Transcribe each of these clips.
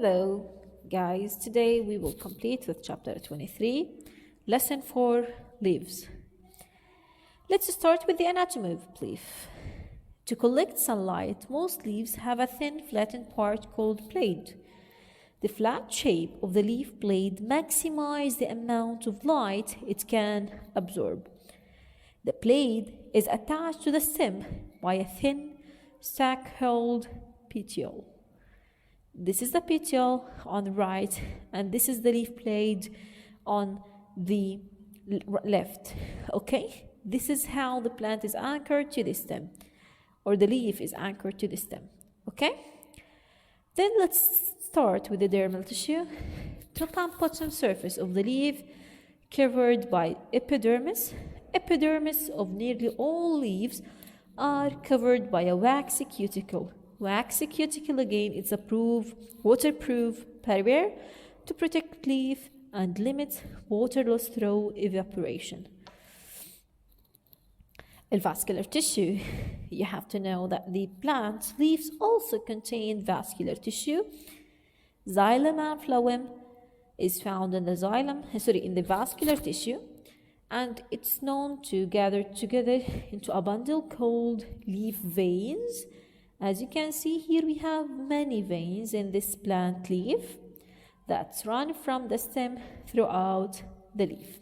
Hello guys, today we will complete with chapter 23, lesson 4, leaves. Let's start with the anatomy of leaf. To collect sunlight, most leaves have a thin flattened part called blade. The flat shape of the leaf blade maximizes the amount of light it can absorb. The blade is attached to the stem by a thin sac-held petiole. This is the petiole on the right, and this is the leaf blade on the left. Okay? This is how the plant is anchored to the stem, or the leaf is anchored to the stem. Okay? Then let's start with the dermal tissue. Top and bottom surface of the leaf covered by epidermis. Epidermis of nearly all leaves are covered by a waxy cuticle. Waxy cuticle, again, it's a waterproof barrier to protect leaf and limit water loss through evaporation. Vascular tissue. You have to know that the plant leaves also contain vascular tissue. Xylem and phloem is found in the vascular tissue, and it's known to gather together into a bundle called leaf veins. As you can see here, we have many veins in this plant leaf that run from the stem throughout the leaf.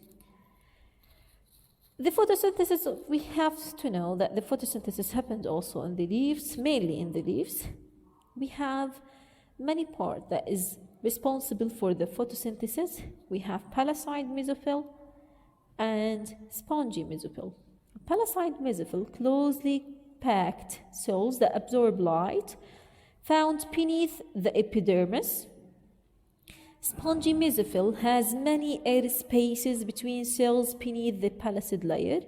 The photosynthesis, we have to know that the photosynthesis happened also in the leaves, mainly in the leaves. We have many parts that is responsible for the photosynthesis. We have palisade mesophyll and spongy mesophyll. Palisade mesophyll closely packed cells that absorb light, found beneath the epidermis. Spongy mesophyll has many air spaces between cells beneath the palisade layer.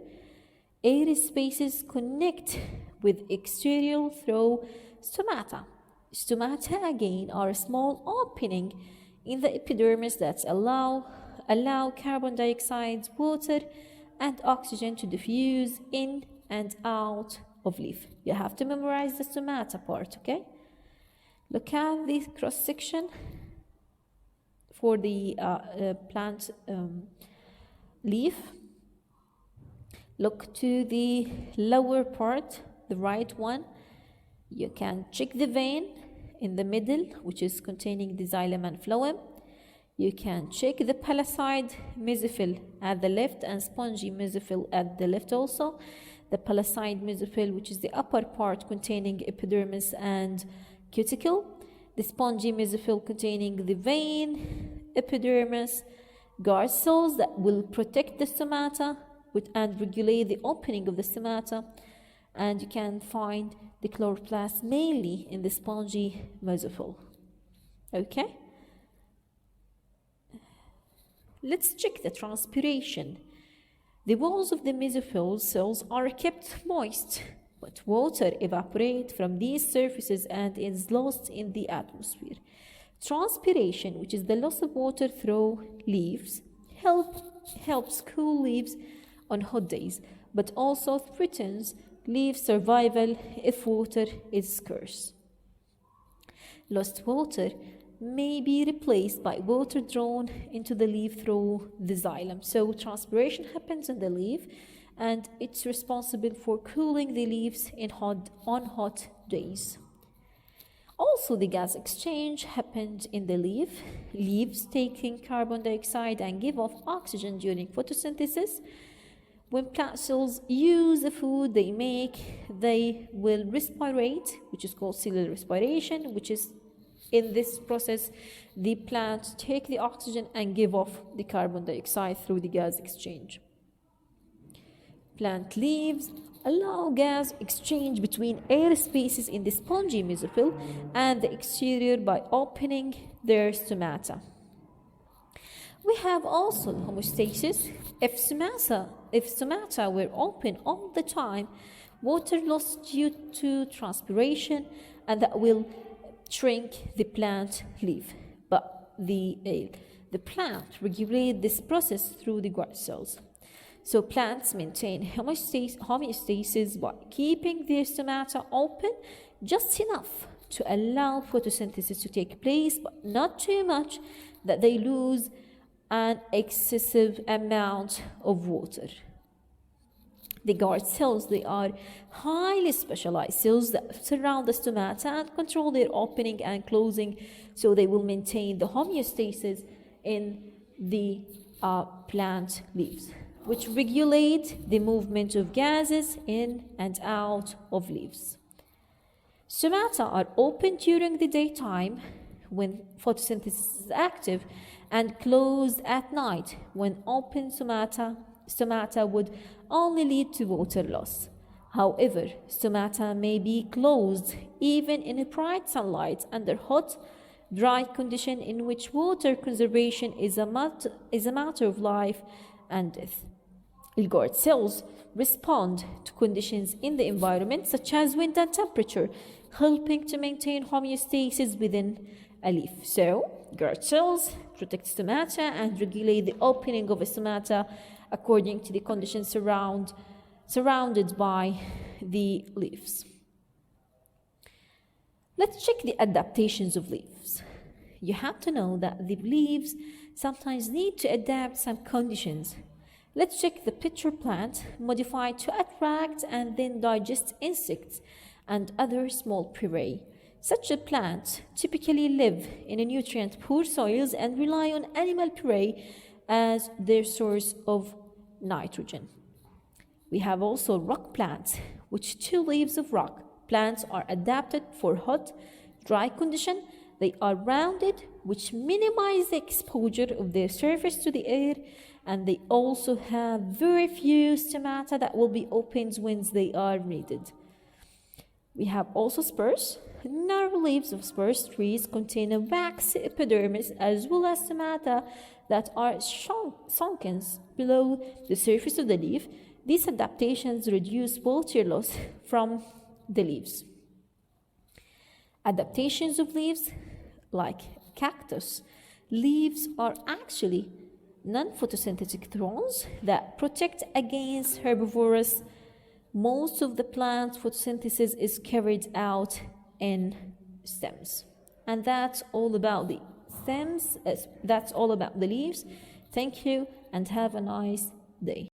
Air spaces connect with exterior through stomata. Stomata, again, are a small opening in the epidermis that allow carbon dioxide, water, and oxygen to diffuse in and out of leaf. You have to memorize the stomata part, okay? Look at the cross section for the plant leaf. Look to the lower part, the right one. You can check the vein in the middle, which is containing the xylem and phloem. You can check the palisade mesophyll at the left and spongy mesophyll at the left also. The palisade mesophyll, which is the upper part containing epidermis and cuticle. The spongy mesophyll containing the vein, epidermis, guard cells that will protect the stomata and regulate the opening of the stomata. And you can find the chloroplast mainly in the spongy mesophyll. Okay? Let's check the transpiration. The walls of the mesophyll cells are kept moist, but water evaporates from these surfaces and is lost in the atmosphere. Transpiration, which is the loss of water through leaves, helps cool leaves on hot days, but also threatens leaf survival if water is scarce. Lost water may be replaced by water drawn into the leaf through the xylem. So transpiration happens in the leaf, and it's responsible for cooling the leaves on hot days. Also, the gas exchange happens in the leaf. Leaves taking carbon dioxide and give off oxygen during photosynthesis. When plant cells use the food they make, they will respirate, which is called cellular respiration, which is in this process, the plants take the oxygen and give off the carbon dioxide through the gas exchange. Plant leaves allow gas exchange between air spaces in the spongy mesophyll and the exterior by opening their stomata. We have also homeostasis. If stomata were open all the time, water loss due to transpiration, and that will shrink the plant leaf. But the plant regulates this process through the guard cells. So plants maintain homeostasis by keeping their stomata open just enough to allow photosynthesis to take place, but not too much that they lose an excessive amount of water. The guard cells, they are highly specialized cells that surround the stomata and control their opening and closing, so they will maintain the homeostasis in the plant leaves, which regulate the movement of gases in and out of leaves. Stomata are open during the daytime when photosynthesis is active and closed at night when open stomata would only lead to water loss. However, stomata may be closed even in bright sunlight under hot, dry condition in which water conservation is a matter of life and death. Guard cells respond to conditions in the environment such as wind and temperature, helping to maintain homeostasis within a leaf. So, guard cells protect stomata and regulate the opening of a stomata according to the conditions surrounded by the leaves. Let's check the adaptations of leaves. You have to know that the leaves sometimes need to adapt some conditions. Let's check the pitcher plant, modified to attract and then digest insects and other small prey. Such a plant typically live in nutrient-poor soils and rely on animal prey as their source of nitrogen. We have also rock plants, which two leaves of rock. Plants are adapted for hot, dry condition. They are rounded, which minimize the exposure of their surface to the air, and they also have very few stomata that will be opened when they are needed. We have also spurs. Narrow leaves of spruce trees contain a waxy epidermis as well as stomata that are sunken below the surface of the leaf. These adaptations reduce water loss from the leaves. Adaptations of leaves, like cactus, leaves are actually non-photosynthetic thorns that protect against herbivores. Most of the plant photosynthesis is carried out in stems. And that's all about the stems, that's all about the leaves. Thank you and have a nice day.